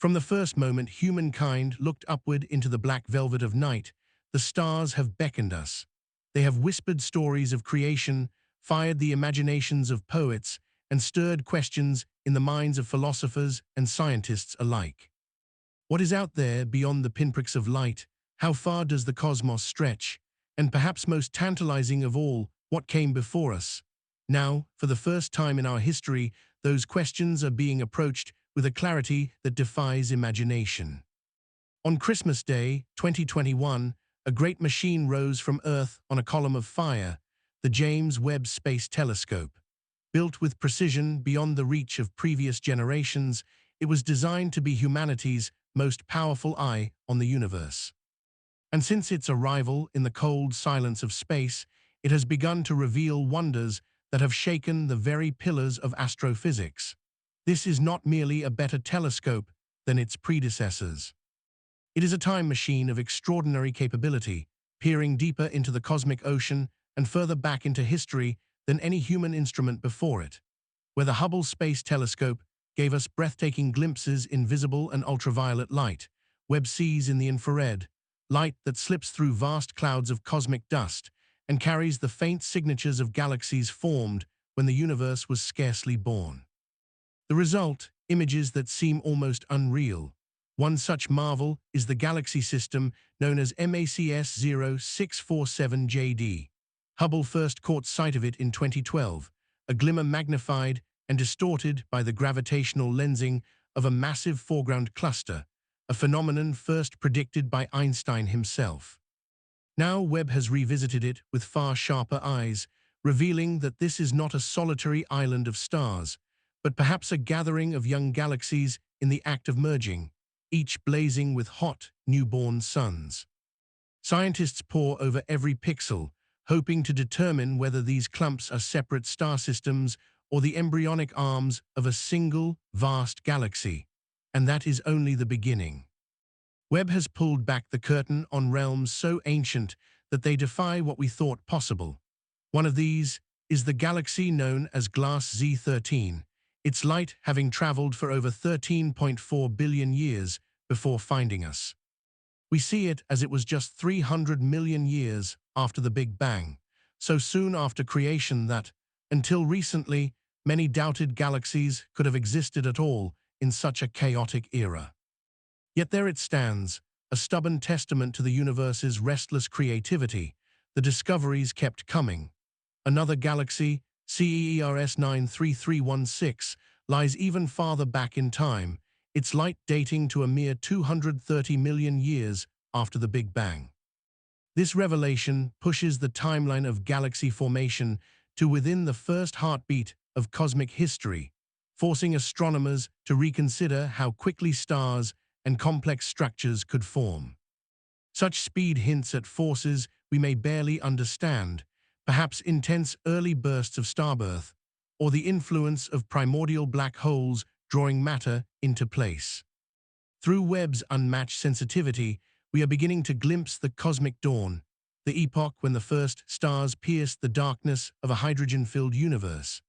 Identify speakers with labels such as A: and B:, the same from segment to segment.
A: From the first moment humankind looked upward into the black velvet of night, the stars have beckoned us. They have whispered stories of creation, fired the imaginations of poets, and stirred questions in the minds of philosophers and scientists alike. What is out there beyond the pinpricks of light? How far does the cosmos stretch? And perhaps most tantalizing of all, what came before us? Now, for the first time in our history, those questions are being approached with a clarity that defies imagination. On Christmas Day, 2021, a great machine rose from Earth on a column of fire, the James Webb Space Telescope. Built with precision beyond the reach of previous generations, it was designed to be humanity's most powerful eye on the universe. And since its arrival in the cold silence of space, it has begun to reveal wonders that have shaken the very pillars of astrophysics. This is not merely a better telescope than its predecessors. It is a time machine of extraordinary capability, peering deeper into the cosmic ocean and further back into history than any human instrument before it. Where the Hubble Space Telescope gave us breathtaking glimpses in visible and ultraviolet light, Webb sees in the infrared, light that slips through vast clouds of cosmic dust and carries the faint signatures of galaxies formed when the universe was scarcely born. The result, images that seem almost unreal. One such marvel is the galaxy system known as MACS 0647JD. Hubble first caught sight of it in 2012, a glimmer magnified and distorted by the gravitational lensing of a massive foreground cluster, a phenomenon first predicted by Einstein himself. Now Webb has revisited it with far sharper eyes, revealing that this is not a solitary island of stars, but perhaps a gathering of young galaxies in the act of merging, each blazing with hot, newborn suns. Scientists pore over every pixel, hoping to determine whether these clumps are separate star systems or the embryonic arms of a single, vast galaxy. And that is only the beginning. Webb has pulled back the curtain on realms so ancient that they defy what we thought possible. One of these is the galaxy known as Glass Z13, its light having traveled for over 13.4 billion years before finding us. We see it as it was just 300 million years after the Big Bang, so soon after creation that, until recently, many doubted galaxies could have existed at all in such a chaotic era. Yet there it stands, a stubborn testament to the universe's restless creativity. The discoveries kept coming. Another galaxy, CEERS 93316, lies even farther back in time, its light dating to a mere 230 million years after the Big Bang. This revelation pushes the timeline of galaxy formation to within the first heartbeat of cosmic history, forcing astronomers to reconsider how quickly stars and complex structures could form. Such speed hints at forces we may barely understand, perhaps intense early bursts of starbirth, or the influence of primordial black holes drawing matter into place. Through Webb's unmatched sensitivity, we are beginning to glimpse the cosmic dawn, the epoch when the first stars pierced the darkness of a hydrogen-filled universe.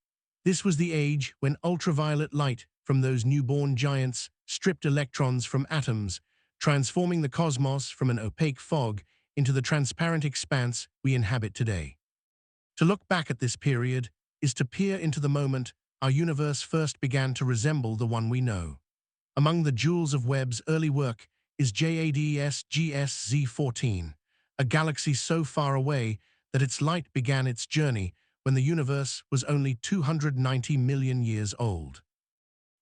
A: This was the age when ultraviolet light from those newborn giants stripped electrons from atoms, transforming the cosmos from an opaque fog into the transparent expanse we inhabit today. To look back at this period is to peer into the moment our universe first began to resemble the one we know. Among the jewels of Webb's early work is JADS GSZ14, a galaxy so far away that its light began its journey when the universe was only 290 million years old.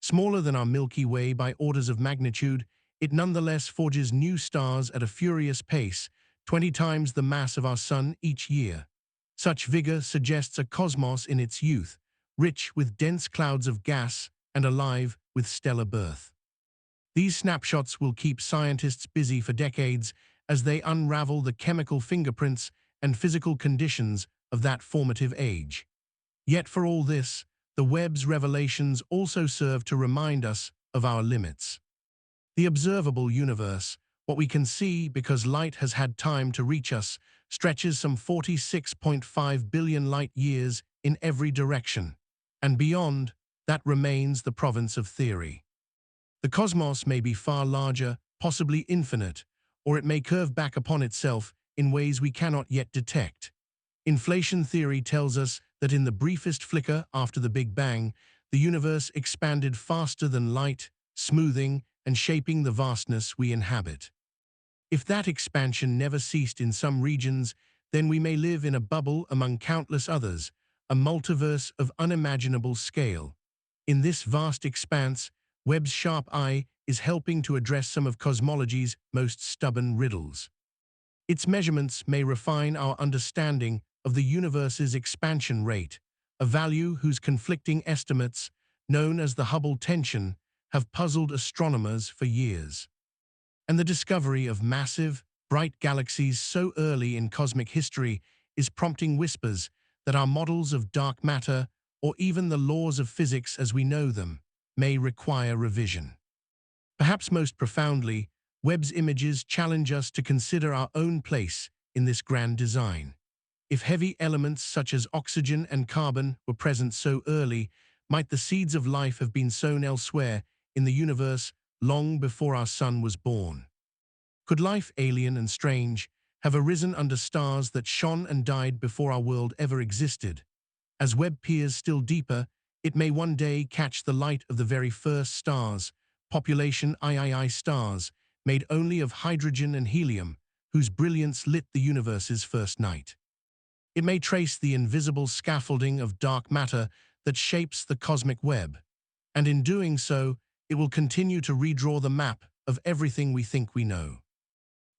A: Smaller than our Milky Way by orders of magnitude, it nonetheless forges new stars at a furious pace, 20 times the mass of our Sun each year. Such vigor suggests a cosmos in its youth, rich with dense clouds of gas and alive with stellar birth. These snapshots will keep scientists busy for decades as they unravel the chemical fingerprints and physical conditions of that formative age. Yet for all this, the Webb's revelations also serve to remind us of our limits. The observable universe, what we can see because light has had time to reach us, stretches some 46.5 billion light-years in every direction. And beyond, that remains the province of theory. The cosmos may be far larger, possibly infinite, or it may curve back upon itself in ways we cannot yet detect. Inflation theory tells us that in the briefest flicker after the Big Bang, the universe expanded faster than light, smoothing and shaping the vastness we inhabit. If that expansion never ceased in some regions, then we may live in a bubble among countless others, a multiverse of unimaginable scale. In this vast expanse, Webb's sharp eye is helping to address some of cosmology's most stubborn riddles. Its measurements may refine our understanding of the universe's expansion rate, a value whose conflicting estimates, known as the Hubble tension, have puzzled astronomers for years. And the discovery of massive, bright galaxies so early in cosmic history is prompting whispers that our models of dark matter, or even the laws of physics as we know them, may require revision. Perhaps most profoundly, Webb's images challenge us to consider our own place in this grand design. If heavy elements such as oxygen and carbon were present so early, might the seeds of life have been sown elsewhere in the universe long before our sun was born? Could life alien and strange have arisen under stars that shone and died before our world ever existed? As Webb peers still deeper, it may one day catch the light of the very first stars, population III stars, made only of hydrogen and helium, whose brilliance lit the universe's first night. It may trace the invisible scaffolding of dark matter that shapes the cosmic web, and in doing so, it will continue to redraw the map of everything we think we know.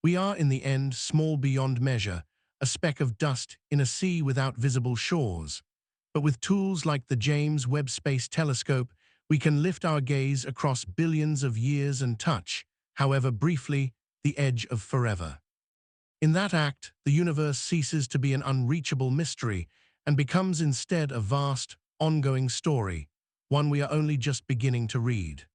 A: We are, in the end, small beyond measure, a speck of dust in a sea without visible shores. But with tools like the James Webb Space Telescope, we can lift our gaze across billions of years and touch, however briefly, the edge of forever. In that act, the universe ceases to be an unreachable mystery and becomes instead a vast, ongoing story, one we are only just beginning to read.